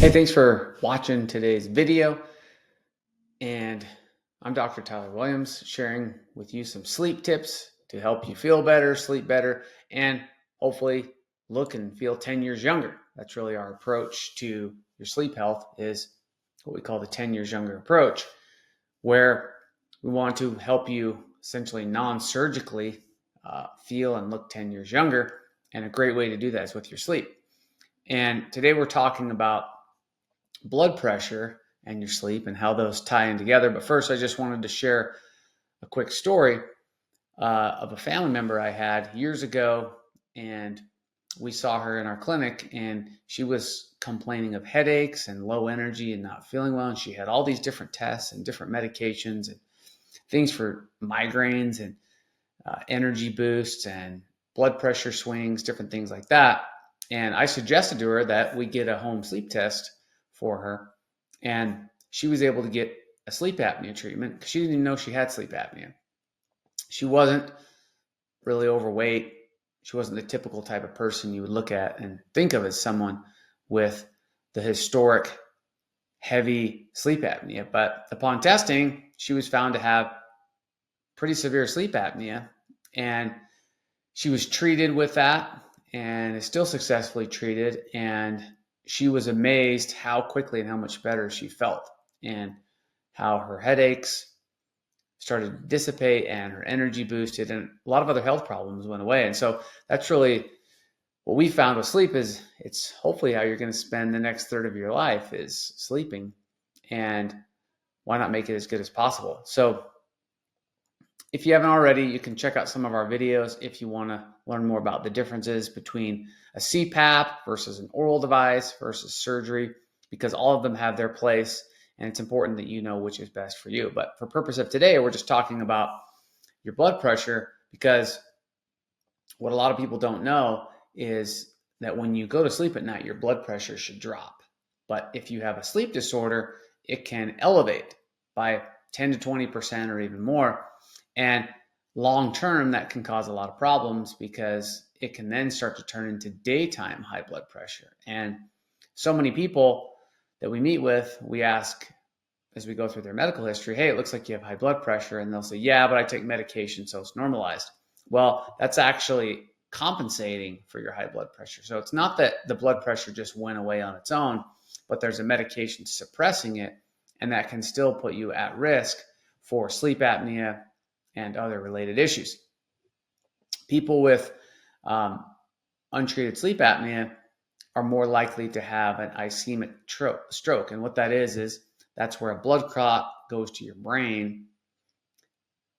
Hey, thanks for watching today's video. And I'm Dr. Tyler Williams, sharing with you some sleep tips to help you feel better, sleep better, and hopefully look and feel 10 years younger. That's really our approach to your sleep health, is what we call the 10 years younger approach, where we want to help you essentially non-surgically feel and look 10 years younger. And a great way to do that is with your sleep. And today we're talking about blood pressure and your sleep and how those tie in together. But first, I just wanted to share a quick story of a family member I had years ago. And we saw her in our clinic, and she was complaining of headaches and low energy and not feeling well. And she had all these different tests and different medications and things for migraines and energy boosts and blood pressure swings, different things like that. And I suggested to her that we get a home sleep test for her. And she was able to get a sleep apnea treatment because she didn't even know she had sleep apnea. She wasn't really overweight. She wasn't the typical type of person you would look at and think of as someone with the historic heavy sleep apnea. But upon testing, she was found to have pretty severe sleep apnea. And she was treated with that and is still successfully treated. And she was amazed how quickly and how much better she felt, and how her headaches started to dissipate and her energy boosted, and a lot of other health problems went away. And so that's really what we found with sleep, is it's hopefully how you're going to spend the next third of your life, is sleeping. And why not make it as good as possible? So if you haven't already, you can check out some of our videos if you want to learn more about the differences between a CPAP versus an oral device versus surgery, because all of them have their place, and it's important that you know which is best for you. But for purpose of today, we're just talking about your blood pressure, because what a lot of people don't know is that when you go to sleep at night, your blood pressure should drop. But if you have a sleep disorder, it can elevate by 10 to 20% or even more. And long term, that can cause a lot of problems, because it can then start to turn into daytime high blood pressure. And so many people that we meet with, we ask as we go through their medical history, hey, it looks like you have high blood pressure. And they'll say, yeah, but I take medication, so it's normalized. Well, that's actually compensating for your high blood pressure. So it's not that the blood pressure just went away on its own, but there's a medication suppressing it, and that can still put you at risk for sleep apnea and other related issues. People with untreated sleep apnea are more likely to have an ischemic stroke. And what that is that's where a blood clot goes to your brain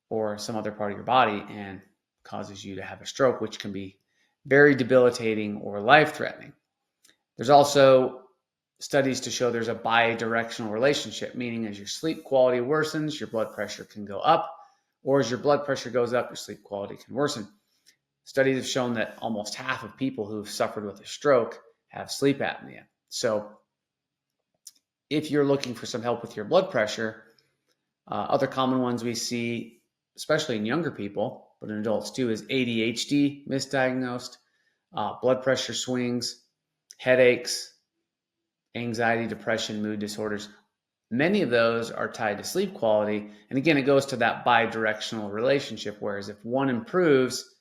or some other part of your body and causes you to have a stroke, which can be very debilitating or life-threatening. There's also studies to show there's a bi-directional relationship, meaning as your sleep quality worsens, your blood pressure can go up, or as your blood pressure goes up, your sleep quality can worsen. Studies have shown that almost half of people who've suffered with a stroke have sleep apnea. So if you're looking for some help with your blood pressure, other common ones we see, especially in younger people, but in adults too, is ADHD misdiagnosed, blood pressure swings, headaches, anxiety, depression, mood disorders. Many of those are tied to sleep quality. And again, it goes to that bi-directional relationship, whereas if one improves,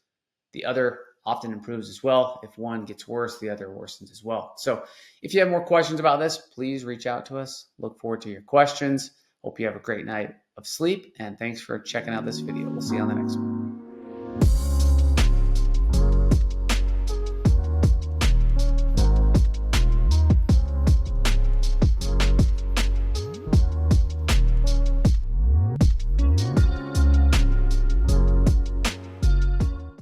the other often improves as well. If one gets worse, the other worsens as well. So if you have more questions about this, please reach out to us. Look forward to your questions. Hope you have a great night of sleep, and thanks for checking out this video. We'll see you on the next one.